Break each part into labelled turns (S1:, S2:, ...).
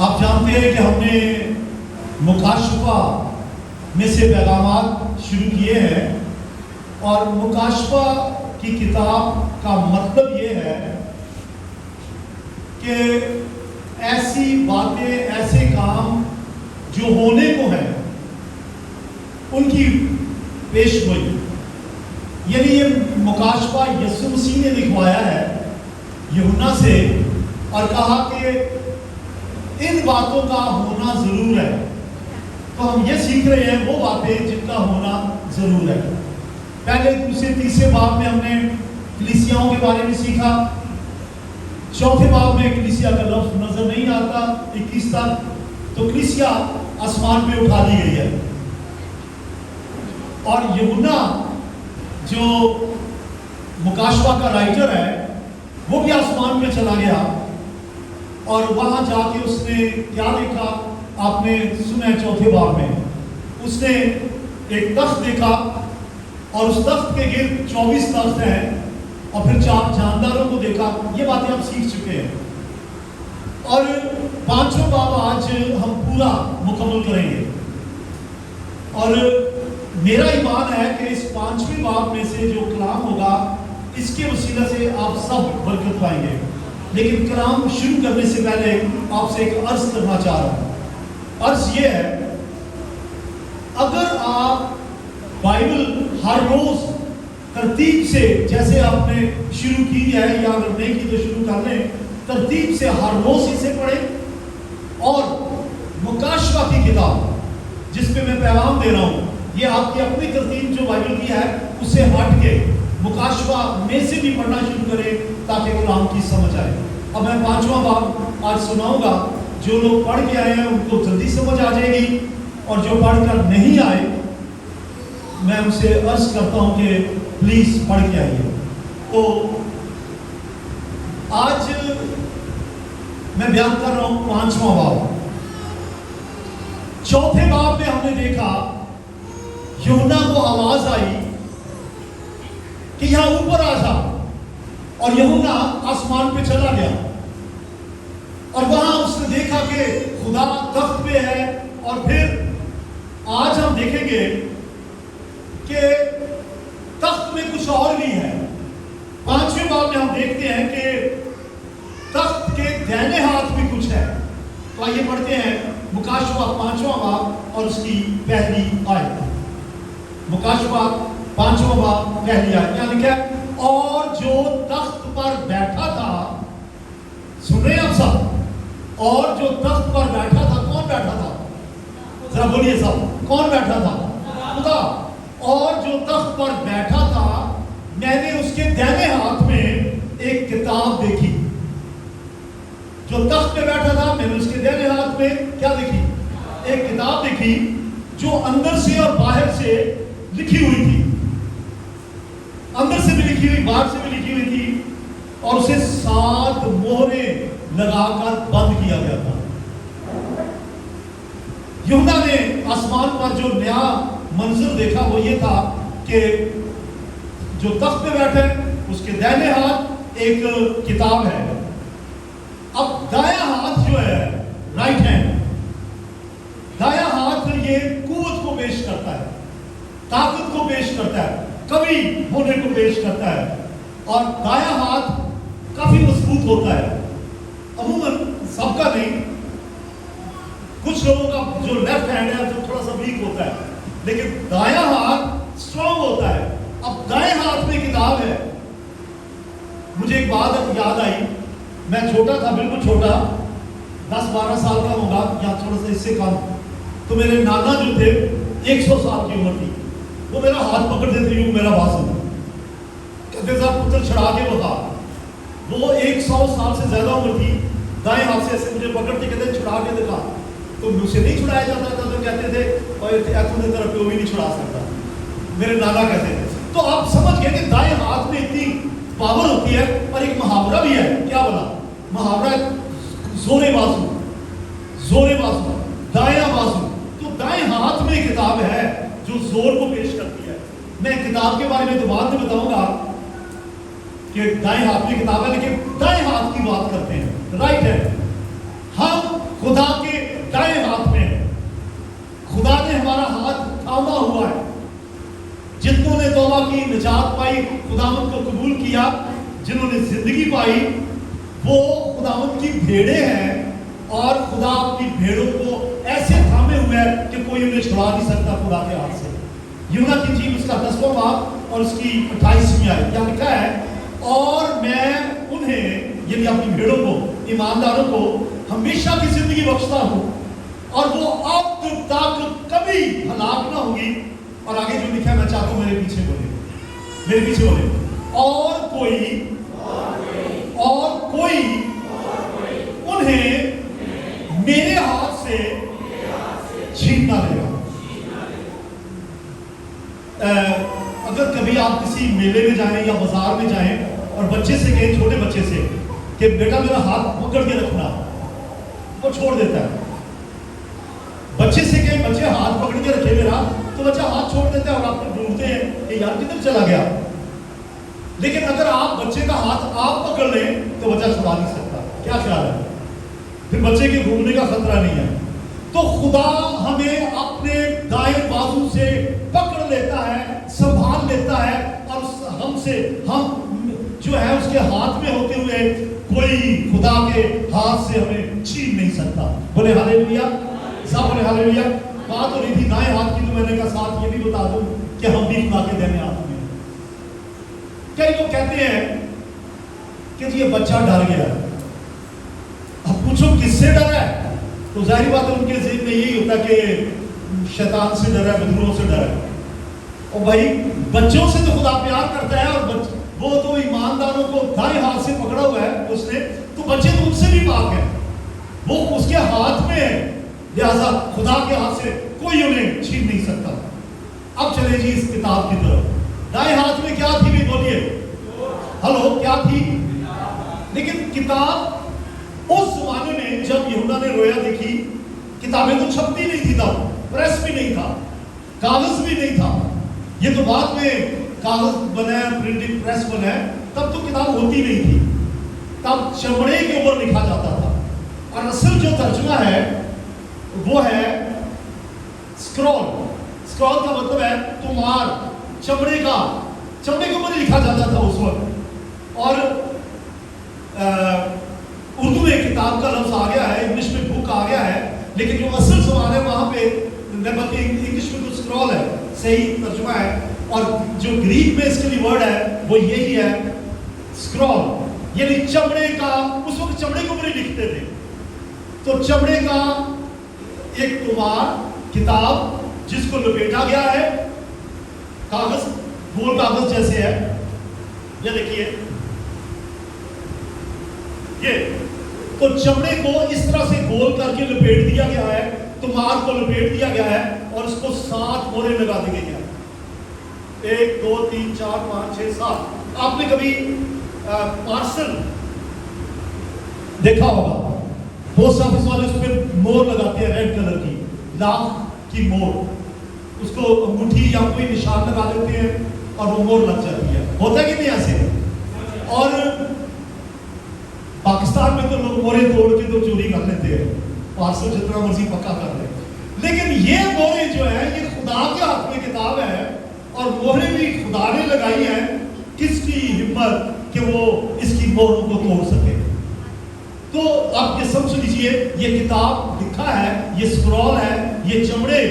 S1: آپ جانتے ہیں کہ ہم نے مکاشفہ میں سے پیغامات شروع کیے ہیں، اور مکاشفہ کی کتاب کا مطلب یہ ہے کہ ایسی باتیں، ایسے کام جو ہونے کو ہیں ان کی پیش گوئی، یعنی یہ مکاشفہ یسوع مسیح نے لکھوایا ہے یوحنا سے، اور کہا کہ ان باتوں کا ہونا ضرور ہے۔ تو ہم یہ سیکھ رہے ہیں وہ باتیں جن کا ہونا ضرور ہے۔ پہلے دوسرے تیسرے باب میں ہم نے کلیسیاؤں کے بارے میں سیکھا، چوتھے باب میں کلیسیا کا لفظ نظر نہیں آتا 21 تک، تو کلیسیا آسمان پہ اٹھا دی گئی ہے، اور یوحنا جو مکاشفہ کا رائٹر ہے وہ بھی آسمان پہ چلا گیا، اور وہاں جا کے اس نے کیا دیکھا آپ نے سنا ہے چوتھے باب میں، اس نے ایک تخت دیکھا، اور اس تخت کے گرد 24 تخت ہیں، اور پھر 4 جانداروں کو دیکھا۔ یہ باتیں ہم سیکھ چکے ہیں، اور 5واں باب آج ہم پورا مکمل کریں گے، اور میرا ایمان ہے کہ اس 5ویں باب میں سے جو کلام ہوگا اس کے وسیلہ سے آپ سب برکت پائیں گے۔ لیکن کلام شروع کرنے سے پہلے آپ سے ایک عرض کرنا چاہ رہا ہوں۔ عرض یہ ہے، اگر آپ بائبل ہر روز ترتیب سے، جیسے آپ نے شروع کی ہے یا اگر نہیں کی تو شروع کر لیں، ترتیب سے ہر روز اسے پڑھیں، اور مکاشفہ کی کتاب جس پہ میں پیغام دے رہا ہوں، یہ آپ کی اپنی ترتیب جو بائبل کی ہے اسے ہٹ کے مکاشفہ میں سے بھی پڑھنا شروع کریں تاکہ کلام کی سمجھ آئے۔ اب میں 5واں باب آج سناؤں گا، جو لوگ پڑھ کے آئے ہیں ان کو جلدی سمجھ آ جائے گی، اور جو پڑھ کر نہیں آئے میں ان سے عرض کرتا ہوں کہ پلیز پڑھ کے آئیے۔ تو آج میں بیان کر رہا ہوں 5واں باب۔ چوتھے باب میں ہم نے دیکھا یوحنا کو آواز آئی کہ یہاں اوپر آ جا، اور یوحنا آسمان پہ چلا گیا، اور وہاں اس نے دیکھا کہ خدا تخت پہ ہے، اور پھر آج ہم دیکھیں گے کہ تخت میں کچھ اور بھی ہے۔ 5ویں باب میں ہم دیکھتے ہیں کہ تخت کے دائیں ہاتھ بھی کچھ ہے۔ تو آئیے پڑھتے ہیں مکاشفہ 5واں باب اور اس کی پہلی آیت۔ مکاشفہ 5واں باب پہلی آیت، یہاں لکھا ہے، اور جو تخت پر بیٹھا تھا، سن رہے ہیں آپ سب؟ اور جو تخت پر بیٹھا تھا، کون بیٹھا تھا؟ ذرا بولیے سب، کون بیٹھا تھا؟ خدا۔ اور جو تخت پر بیٹھا تھا، میں نے اس کے دائیں ہاتھ میں ایک کتاب دیکھی۔ جو تخت پہ بیٹھا تھا، میں نے اس کے دائیں ہاتھ میں کیا دیکھی؟ ایک کتاب دیکھی، جو اندر سے اور باہر سے لکھی ہوئی تھی، اندر سے بھی لکھی ہوئی، باہر سے بھی لکھی ہوئی تھی، اور اسے 7 مہریں لگا کر بند کیا گیا تھا۔ یوحنا نے آسمان پر جو نیا منظر دیکھا وہ یہ تھا کہ جو تخت پہ بیٹھے اس کے دائیں ہاتھ ایک کتاب ہے۔ اب دایاں ہاتھ جو ہے، رائٹ ہینڈ، دایاں ہاتھ یہ قوت کو پیش کرتا ہے، طاقت کو پیش کرتا ہے، کبھی ہونے کو پیش کرتا ہے، اور دایاں ہاتھ کافی مضبوط ہوتا ہے، عموماً سب کا نہیں، کچھ لوگوں کا جو لیفٹ ہینڈ ہے جو تھوڑا سا ویک ہوتا ہے، لیکن دایاں ہاتھ اسٹرانگ ہوتا ہے۔ اب دائیں ہاتھ میں کتاب ہے۔ مجھے ایک بات یاد آئی، میں چھوٹا تھا، بالکل چھوٹا، 10-12 سال کا ہوگا یا تھوڑا سا اس سے کم، تو میرے نانا جو تھے 100 سال کی عمر تھی، وہ میرا ہاتھ پکڑ دیتے یوں میرا بازو، کہتے صاحب پتر چھڑا کے بتا۔ وہ 100 سال سے زیادہ عمر تھی، دائیں ہاتھ سے ایسے مجھے پکڑتے کہتے چھڑا کے دکھا، تو مجھ سے نہیں چھڑایا جاتا تھا، تو کہتے تھے اور ایتھوں کی طرف کوئی بھی نہیں چھڑا سکتا، میرے نانا کہتے تھے۔ تو آپ سمجھ گئے کہ دائیں ہاتھ میں اتنی پاور ہوتی ہے، اور ایک محاورہ بھی ہے، کیا بنا محاورہ؟ زورے بازو، زورے بازو، دایاں بازو۔ تو دائیں ہاتھ میں کتاب ہے جو زور کو پیش کرتی ہے۔ میں کتاب کے بارے میں تو بعد میں بتاؤں گا کہ دائیں ہاتھ میں کتاب ہے، لیکن دائیں ہاتھ کی بات کرتے ہیں، رائٹ ہے۔ ہم خدا کے دائیں ہاتھ میں ہے. خدا نے ہمارا ہاتھ تھاما ہوا ہے. جتنوں نے توبہ کی، نجات پائی، خداوند کو قبول کیا، جنہوں نے زندگی پائی، وہ خداوند کی بھیڑیں ہیں، اور خدا اپنی بھیڑوں کو ایسے تھامے ہوئے ہے کہ کوئی انہیں چھڑا نہیں سکتا خدا کے ہاتھ سے. یوحنا کی انجیل اس کا 10واں باب اور اس کی 28ویں آیت کیا لکھا ہے؟ اور میں انہیں، یعنی اپنی بھیڑوں کو، ایمانداروں کو ہمیشہ کی زندگی بخشتا ہوں، اور وہ اب تک کبھی ہلاک نہ ہوگی. اور آگے جو لکھا ہے میں چاہتا ہوں میرے پیچھے بولے، میرے پیچھے بولے. اور کوئی انہیں میرے ہاتھ سے چھین نہ لے گا. اگر کبھی آپ کسی میلے میں جائیں یا بازار میں جائیں اور بچے سے کہیں، چھوٹے بچے سے، کہ بیٹا میرا ہاتھ پکڑ کے رکھنا، وہ چھوڑ دیتا ہے. بچے سے کہیں بچے ہاتھ پکڑ کے رکھے میرا، تو بچہ ہاتھ چھوڑ دیتا ہے اور آپ کو ڈھونڈتے ہیں کہ یار کدھر چلا گیا. لیکن اگر آپ بچے کا ہاتھ آپ پکڑ لیں تو بچہ چھڑا نہیں سکتا. کیا خیال ہے؟ پھر بچے کے گھومنے کا خطرہ نہیں ہے. تو خدا ہمیں اپنے دائیں بازو سے پکڑ لیتا ہے، سنبھال لیتا ہے، اور ہم جو ہے اس کے ہاتھ میں ہوتے ہوئے کوئی خدا کے ہاتھ سے ہمیں چھین نہیں سکتا. بولے ہاللیلویا، سب بولے ہاللیلویا. بات ہو رہی تھی دائیں ہاتھ کی، تو میں نے کہا ساتھ یہ بھی بتا دوں کہ ہم بھی خدا کے دائیں ہاتھ میں. کئی لوگ کہتے ہیں کہ جی یہ بچہ ڈر گیا. اب پوچھو کس سے ڈرا ہے؟ تو ظاہری بات ہے ان کے ذہن میں یہی ہوتا کہ شیطان سے ڈرا ہے، بدروہوں سے ڈرا ہے. اور بھائی بچوں سے تو خدا پیار کرتا ہے، اور وہ تو ایمانداروں کو دائیں ہاتھ سے پکڑا ہوا ہے اس نے، تو بچے تو ان سے بھی پاک ہیں، وہ اس کے ہاتھ میں ہے. لہذا خدا کے ہاتھ سے کوئی انہیں چھین نہیں سکتا. اب چلے جی اس کتاب کی طرف. دائیں ہاتھ میں کیا تھی بھی بولیے؟ ہلو، کیا تھی؟ لیکن کتاب اس زمانے میں جب یوحنا نے رویا دیکھی، کتابیں تو چھپتی نہیں تھی تب، پریس بھی نہیں تھا، کاغذ بھی نہیں تھا. یہ تو بعد میں کاغذ بنا ہے، پرنٹنگ پریس بنا ہے. تب تو کتاب ہوتی نہیں تھی، تب چمڑے کے اوپر لکھا جاتا تھا. اور اصل جو ترجمہ ہے وہ ہے اسکرول. اسکرول کا مطلب ہے تمہار، چمڑے کے اوپر لکھا جاتا تھا اس وقت. اور اردو میں کتاب کا لفظ آ گیا ہے، انگلش میں بک آ گیا ہے، لیکن جو اصل زبان ہے وہاں پہ بلکہ انگلش میں تو اسکرول ہے، صحیح ترجمہ ہے. اور جو گریک میں اس کے لیے ورڈ ہے وہ یہی ہے اسکرول، یعنی چمڑے کا. اس وقت چمڑے کے اوپر ہی لکھتے تھے. تو چمڑے کا ایک تمہار، کتاب جس کو لپیٹا گیا ہے، کاغذ گول کاغذ جیسے ہے. یہ دیکھیے، یہ تو چمڑے کو اس طرح سے گول کر کے لپیٹ دیا گیا ہے، تمہار کو لپیٹ دیا گیا ہے، اور اس کو 7 مورے لگا دیے گئے. 1 2 3 4 5 6 7. آپ نے کبھی پارسل دیکھا ہوگا، پوسٹ آفس والے اس پہ مور لگاتے ہیں، ریڈ کلر کی لاکھ کی مور. اس کو انگوٹھی یا کوئی نشان لگا دیتے ہیں اور وہ مور لگ جاتی ہے. ہوتا ہے کہ نہیں ایسے؟ اور پاکستان میں تو لوگ مورے توڑ کے تو چوری کر لیتے ہیں، پارسل جتنا مرضی پکا کر لیں. لیکن یہ مورے جو ہے یہ خدا کے ہاتھ میں کتاب ہے، اور مورے بھی خدا نے لگائی ہیں. کس کی ہمت کہ وہ اس کی موروں کو توڑ سکے؟ تو آپ یہ سمجھ لیجئے، یہ کتاب لکھا ہے، یہ اسکرول ہے، یہ چمڑے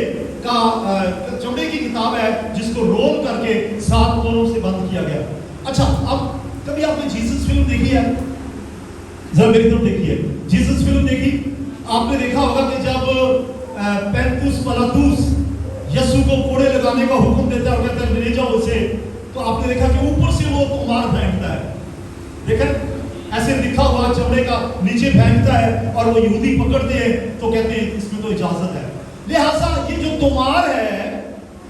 S1: کی کتاب ہے جس کو رول کر کے 7 موروں سے بند کیا گیا. اچھا، اب کبھی آپ نے جیسس فلم دیکھی ہے؟ ذرا میری طرف دیکھیے. جیسس فلم دیکھی؟ آپ نے دیکھا ہوگا کہ جب پینتوس پلاطوس یسوع کو کوڑے لگانے کا حکم دیتا ہے اور کہتا ہے لے جاؤ اسے، تو آپ نے دیکھا کہ اوپر سے وہ تمہار پھینکتا ہے. دیکھیں ایسے لکھا ہوا چمڑے کا نیچے پھینکتا ہے، اور وہ یہودی پکڑتے ہیں تو کہتے ہیں اس میں تو اجازت ہے. لہٰذا یہ جو تمہار ہے،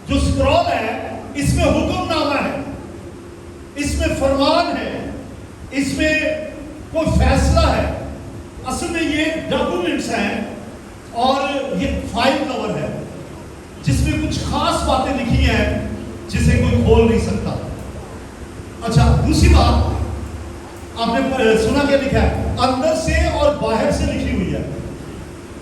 S1: جو اسکرول ہے، اس میں حکم نامہ ہے، اس میں فرمان ہے، اس میں کوئی فیصلہ ہے. اصل میں یہ ڈاکومنٹس ہیں، اور یہ فائل کور ہے جس میں کچھ خاص باتیں لکھی ہیں جسے کوئی کھول نہیں سکتا. اچھا، دوسری بات آپ نے سنا کیا لکھا ہے؟ اندر سے اور باہر سے لکھی ہوئی ہے.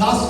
S1: 10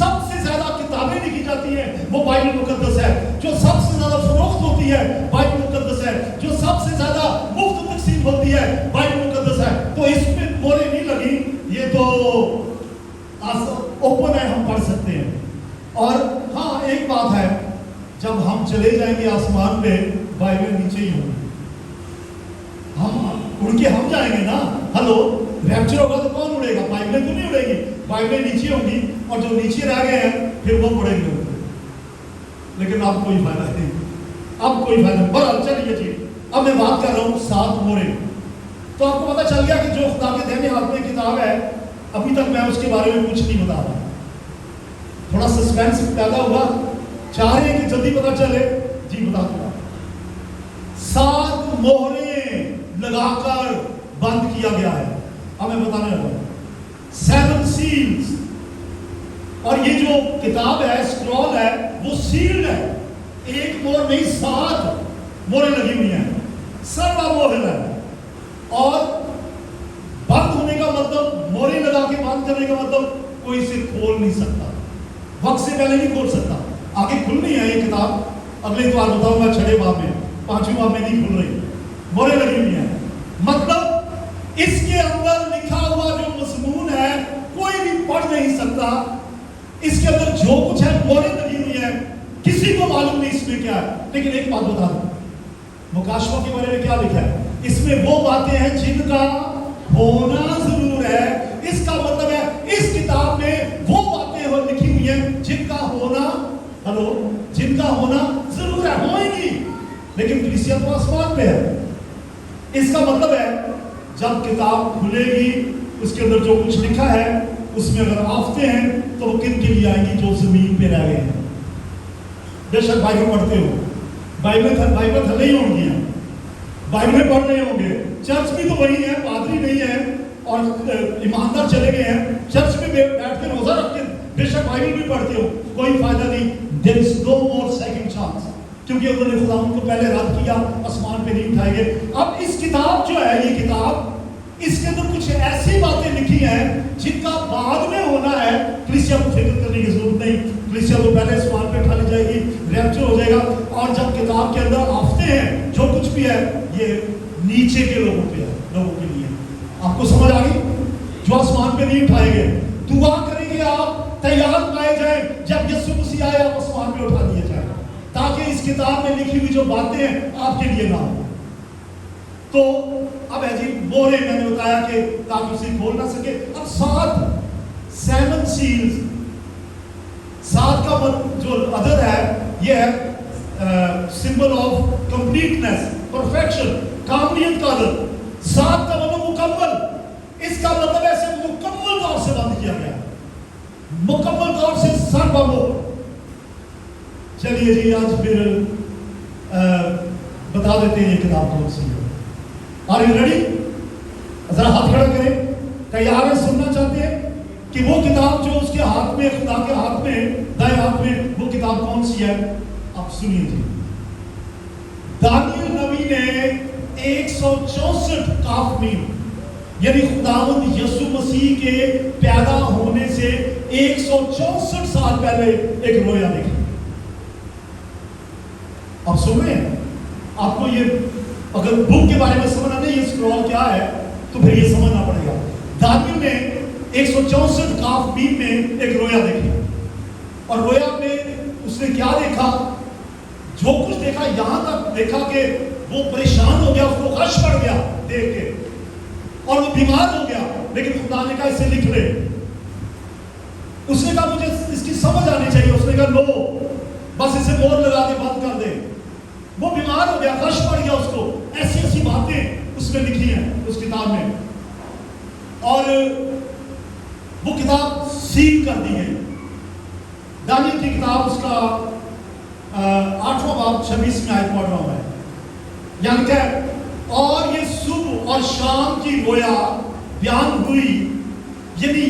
S1: سب سے زیادہ کتابیں لکھی جاتی ہیں وہ بائبل مقدس ہے، جو سب سے زیادہ فروخت ہوتی ہے بائبل مقدس ہے، جو سب سے زیادہ مفت تقسیم ہوتی ہے بائبل مقدس ہے. تو اس میں مورے نہیں لگی، یہ تو اوپن ہے، ہم پڑھ سکتے ہیں. اور ہاں ایک بات ہے، جب ہم چلے جائیں گے آسمان پہ بائبل نیچے ہی ہوگی، ہم اڑ کے ہم جائیں گے نا. ہلو، ریپچر ہوگا تو کون اڑے گا؟ بائبلیں تو نہیں اڑے گی، بائبلیں نیچے ہوں گی، اور جو نیچے رہ گئے ہیں پھر وہ اڑیں گے. لیکن اب کوئی فائدہ نہیں، اب کوئی فائدہ نہیں. بہرحال چلیے جی، اب میں بات کر رہا ہوں 7 مورے. تو آپ کو پتا چل گیا کہ جو خدا کے دہنے ہاتھ میں کتاب ہے، ابھی تک میں اس کے بارے میں کچھ نہیں بتا رہا. تھوڑا سسپینس پیدا ہوا، چاہ رہے ہیں کہ جلدی پتا چلے. جی بتا دوں، 7 مہریں لگا کر بند کیا گیا ہے. اب میں بتانے لگا 7 سیلز. اور یہ جو کتاب ہے، اسکرول ہے، وہ سیلڈ ہے. ایک مہر نہیں، 7 مہریں لگی ہوئی ہیں. سروا مہر ہے. اور بند ہونے کا مطلب، مہریں لگا کے بند کرنے کا مطلب کوئی اسے کھول نہیں سکتا، وقت سے پہلے نہیں کھول سکتا. آگے کھلنی ہے یہ کتاب، اگلے اتوار بتاؤں گا 6 باب میں، 5ویں باب میں نہیں کھل رہی، مہریں لگی ہوئی ہیں. مطلب اس کے اندر لکھا ہوا جو مضمون ہے کوئی بھی پڑھ نہیں سکتا. اس کے اندر جو کچھ ہے مہریں لگی ہوئی ہیں، کسی کو معلوم نہیں اس میں کیا ہے. لیکن ایک بات بتا دوں، مکاشفہ کے بارے میں کیا لکھا ہے؟ اس میں وہ باتیں ہیں جن کا ہونا ضرور ہے. اس کا مطلب ہے اس کتاب میں وہ باتیں لکھی ہوئی ہیں جن کا ہونا، ہلو، جن کا ہونا ضرور ہے، ہوئیں گی. لیکن کلیسیا تو آسمان پہ ہے. اس کا مطلب ہے جب کتاب کھلے گی، اس کے اندر جو کچھ لکھا ہے اس میں اگر آفتے ہیں تو وہ کن کے لیے آئیں گی؟ جو زمین پہ رہ گئے ہیں. بے شک بائبل پڑھتے ہو، بائبل تھلے ہی ہوں گی، بائبلیں پڑھ رہے ہوں گے. چرچ بھی تو وہی ہے، پادری نہیں ہے اور ایماندار چلے گئے ہیں. چرچ میں بیٹھ کے روزہ رکھ کے بے شک بائبل بھی پڑھتے ہو، کوئی فائدہ نہیں. There is no more second chance، کیونکہ انہوں نے خدا ان کو پہلے رد کیا، آسمان پہ نہیں اٹھائے گئے. اب اس کتاب جو ہے، یہ کتاب، اس کے اندر کچھ ایسی باتیں لکھی ہیں جن کا بعد میں ہونا ہے. کلیسیا کو فکر کرنے کی ضرورت نہیں، کلیسیا کو پہلے آسمان پہ اٹھا لی جائے گی، ریپچر ہو جائے گا. اور جب کتاب کے اندر آفتے ہیں، جو کچھ بھی ہے، یہ نیچے کے لوگوں پہ ہے، لوگوں کے لیے. آپ کو سمجھ آ گئی؟ جو آسمان پہ نہیں اٹھائے گئے. دعا کریں گے آپ تیار پائے جائیں، جب یسوع مسیح آئے آپ آسمان پہ اٹھا دیے جائیں، تاکہ اس کتاب میں لکھی ہوئی جو باتیں ہیں آپ کے لیے نہ ہو. تو اب ہے جی مہریں، میں نے بتایا کہ تاکہ اسے کھول نہ سکے. اب 7 سیلز، 7 کا جو عدد ہے یہ ہے سمبل آف کمپلیٹنس، پرفیکشن، کاملیت کا عدد. 7 کا مطلب مکمل. اس کا مطلب ایسے مکمل طور سے بند کیا گیا، مکمل طور سے سر بمو. چلیے جی آج پھر بتا دیتے ہیں یہ کتاب کون سی ہے. Are you ready? ذرا ہاتھ کھڑا کریں. تیار ہے؟ سننا چاہتے ہیں کہ وہ کتاب جو اس کے ہاتھ میں، خدا کے ہاتھ میں، دائیں ہاتھ میں، وہ کتاب کون سی ہے؟ آپ سنیے جی. دانیل نبی نے 164 کافمین، یعنی خداوند یسوع مسیح کے پیدا ہونے سے 164 سال پہلے ایک رویا دیکھی. آپ سن رہے ہیں؟ آپ کو یہ اگر بک کے بارے میں سمجھنا نہیں یہ اسکرول کیا ہے تو پھر یہ سمجھنا پڑے گا. دانیل نے 164 کافمین میں ایک رویا دیکھی، اور رویا میں اس نے کیا دیکھا؟ جو کچھ دیکھا، یہاں تک دیکھا کہ وہ پریشان ہو گیا، اس کو غش پڑ گیا دیکھ کے، اور وہ بیمار ہو گیا. لیکن خدا نے کہا اسے لکھ لے. اس نے کہا مجھے اس کی سمجھ آنی چاہیے. اس نے کہا نو، بس اسے مہر لگا کے بند کر دے. وہ بیمار ہو گیا، غش پڑ گیا اس کو. ایسی ایسی باتیں اس میں لکھی ہیں اس کتاب میں، اور وہ کتاب سیل کر دی گئی. دانیل کی کتاب، اس کا 8واں باب 26 میں آیت پڑھ رہا ہوں میں. یعنی کہ اور یہ صبح اور شام کی رویا بیان ہوئی، یعنی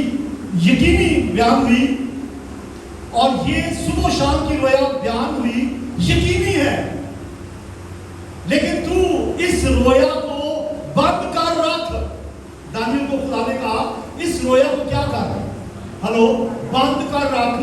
S1: یقینی بیان ہوئی. اور یہ صبح و شام کی رویا بیان ہوئی یقینی ہے، لیکن تو اس رویا کو بند کر رکھ. دانیل کو خدا نے کہا اس رویا کو کیا کر، ہلو، بند کر رکھ.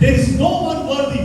S1: There is no one worthy,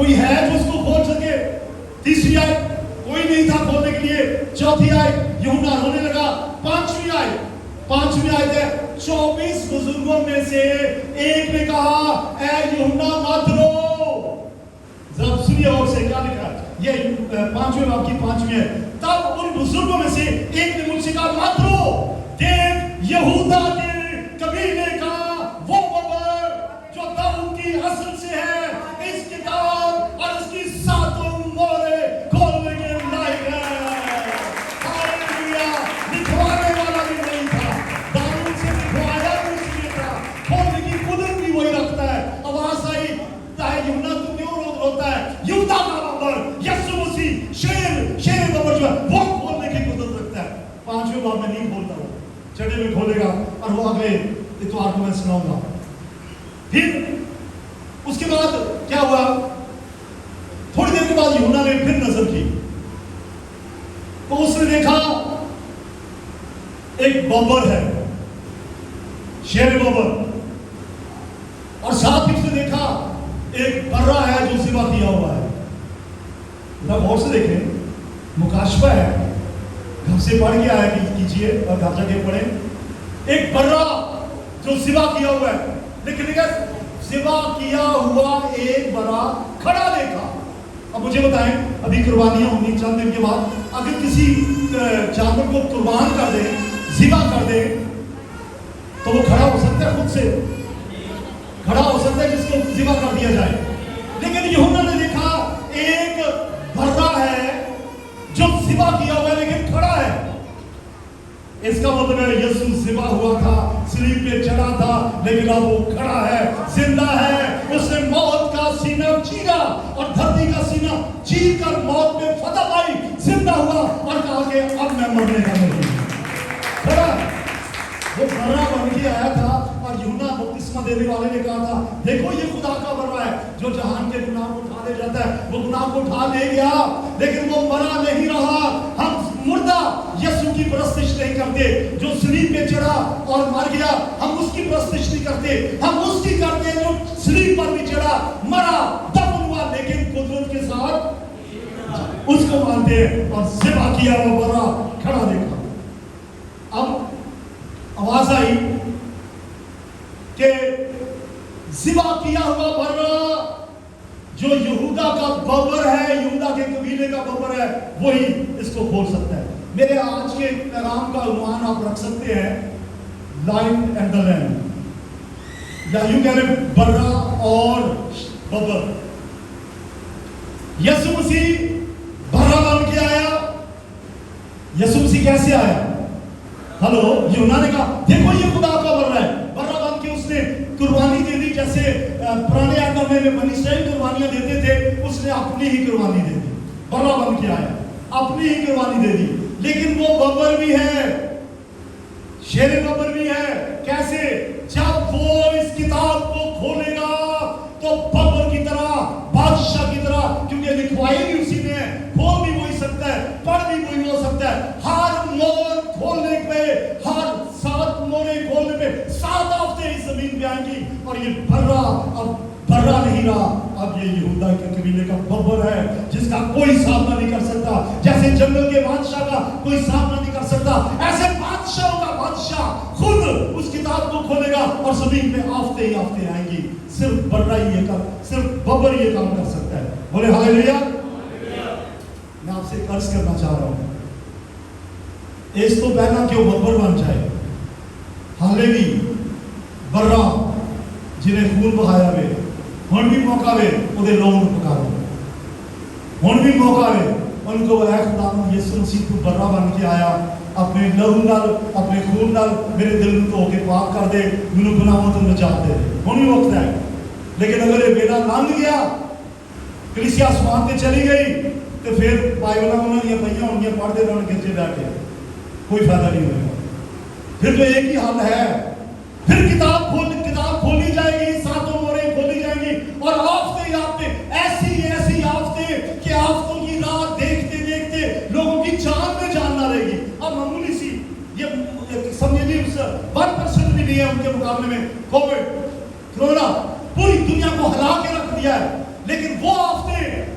S1: کوئی ہے جو اس کو کھول سکے؟ تیسری آیت کوئی نہیں تھا کھولنے کے لیے. چوتھی آیت یوحنا رونے لگا. پانچویں آیت ہے 24 بزرگوں میں سے ایک نے کہا اے یوحنا مت رو. ذرا سنیے اور سے کیا لکھا ہے. یہ پانچویں باب کی پانچویں ہے. تب ان بزرگوں میں سے ایک نے مجھ سے کہا مت رو، دیکھ یہودا کے قبیلے کا وہ ببر جو داؤد کی نسل سے ہے اس کتاب اور اس کی ساتوں مہریں کھولنے کے لائق ہے. ہاللویا. لکھوانے والا بھی وہی تھا، داؤد سے لکھوایا بھی اسی نے تھا، کھولنے کی قدرت بھی وہی رکھتا ہے. آواز آئی یوحنا تو کیوں روتا ہے؟ یہودا کا ببر یسوع مسیح شیر ببر جو ہے وہ کھولنے کی قدرت رکھتا ہے. پانچویں باب میں نہیں کھولتا وہ، چھٹے میں کھولے گا اور وہ اگلے اتوار کو میں سناؤں گا. پھر اس کے بعد کیا ہوا؟ تھوڑی دیر کے بعد یوحنا نے پھر نظر کی تو اس نے دیکھا ایک ببر ہے، شیر ببر، اور ساتھ ہی اس نے دیکھا ایک برہ ہے جو ذبح کیا ہوا ہے. غور سے دیکھیں، مکاشفہ ہے، گھر سے پڑھ کے آیا کیجئے اور گھر جا کے پڑھیں. ایک برہ جو ذبح کیا ہوا ہے، لیکن ذبح کیا ہوا ایک برہ کھڑا دیکھا. اب مجھے بتائیں، ابھی قربانیاں ہونی چند دن کے بعد، اگر کسی جانور کو قربان کر دیں، ذبح کر دیں، تو وہ کھڑا ہو سکتا ہے؟ خود سے کھڑا ہو سکتا ہے جس کو ذبح کر دیا جائے؟ لیکن یوحنا نے دیکھا ایک برہ ہے جو ذبح کیا ہوا ہے لیکن کھڑا ہے. اس کا مطلب ہے یسوع ذبح ہوا تھا، صلیب پہ چڑھا تھا، لیکن اب وہ کھڑا ہے، زندہ ہے. اس نے موت کا سینہ چیرا اور دھرتی کا سینہ چیر کر موت پہ فتح پائی، زندہ ہوا اور کہا کہ اب میں مرنے کا نہیں ہوں. کھڑا وہ برہ بن کے آیا تھا اور یوحنا بپتسمہ دینے والے نے کہا تھا دیکھو یہ خدا کا برہ ہے جو جہان کے گناہ کو اٹھا لے جاتا ہے. وہ گناہ کو اٹھا لے گیا لیکن وہ مرا نہیں رہا. ہم مردہ یسوع کی پرستش نہیں کرتے جو صلیب پہ چڑھا اور مر گیا. ہم اس کی پرستش نہیں کرتے، ہم اس کی کرتے ہیں جو صلیب پر بھی چڑھا، مرا، دفن ہوا، لیکن قدرت کے ساتھ اس کو مانتے ہیں. اور ذبح کیا وہ برہ کھڑا دیکھا. اب آواز آئی کہ ذبح کیا ہوا برہ جو یہودا کا ببر ہے، یہودا کے قبیلے کا ببر ہے، وہی اس کو کھول سکتا ہے. میرے آج کے پیغام کا عنوان آپ رکھ سکتے ہیں لائن اینڈ دا لینڈ، یا یوں کہہ لیں برہ اور ببر. یسوع مسیح برہ بن کے آیا. یسوع مسیح کیسے آیا؟ ہلو، یوحنا نے کہا دیکھو یہ خدا کا برہ ہے. برہ بن کے اس نے قربانی دے دی. جیسے پرانے عہد میں بنی اسرائیل قربانیاں دیتے تھے، اس نے اپنی ہی قربانی دے دی. برہ بن کے آیا، اپنی ہی قربانی دے دی. لیکن وہ ببر بھی ہے، شیر ببر بھی ہے. کیسے؟ جب وہ اس کتاب کو کھولے گا تو ببر کی طرح، بادشاہ کی طرح، کیونکہ لکھوائی بھی اسی نے ہے، کھول بھی وہی سکتا ہے، پڑھ بھی وہی ہو سکتا ہے. ہر مور کھولنے پہ، ہر 7 موریں کھولنے پہ 7 ہفتے اس زمین پہ آئیں گی. اور یہ برہ اب برہ نہیں رہا، اب یہ یہودا کے قبیلے کا ببر ہے جس کا کوئی سامنا نہیں کر سکتا. جیسے جنگل کے بادشاہ کا کوئی سامنا نہیں کر سکتا، ایسے بادشاہوں کا بادشاہ خود اس کتاب کو کھولے گا اور زمین پہ آفتے ہی آفتے آئیں گی. صرف برہ ہی یہ کام، صرف ببر یہ کام کر سکتا ہے. بولے ہاللیلویا. میں آپ سے عرض کرنا چاہ رہا ہوں، اس تو پہلا کہ وہ ببر بن جائے. حالے بھی برہ جنہیں خون بہایا ہوئے ہن بھی موقع وے وہ لوگ پکارو، ہن بھی موقع وے ان کو اے خدا یسوع مسیح تو برہ بن کے آیا، اپنے لہو نال اپنے خون نال میرے دل کو دھو کے پاک کر دے، مینوں گناہوں تو نجات دے. ہن بھی وقت ہے. لیکن اگر یہ بیڑا لنگ گیا، کلیسیا آسمان تے چلی گئی، تو پھر بائبل انہاں دی پئیاں ہونگیاں پڑھتے رہن گرجے بیٹھ کے، کوئی فائدہ نہیں ہوگا. پھر تو ایک ہی حل ہے، پھر کتاب کھولی جائے گی، 7 موریں کھولی جائیں گی اور آفتے ہی آفتے، ایسی آفتے کہ آفتوں کی راہ دیکھتے دیکھتے لوگوں کی جان میں جان نہ رہے گی. اب معمولی سی یہ سمجھے نہیں، اس 1% بھی نہیں ہے ان کے مقابلے میں. کووڈ، کرونا پوری دنیا کو ہلا کے رکھ دیا ہے، لیکن وہ آفتے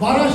S1: 12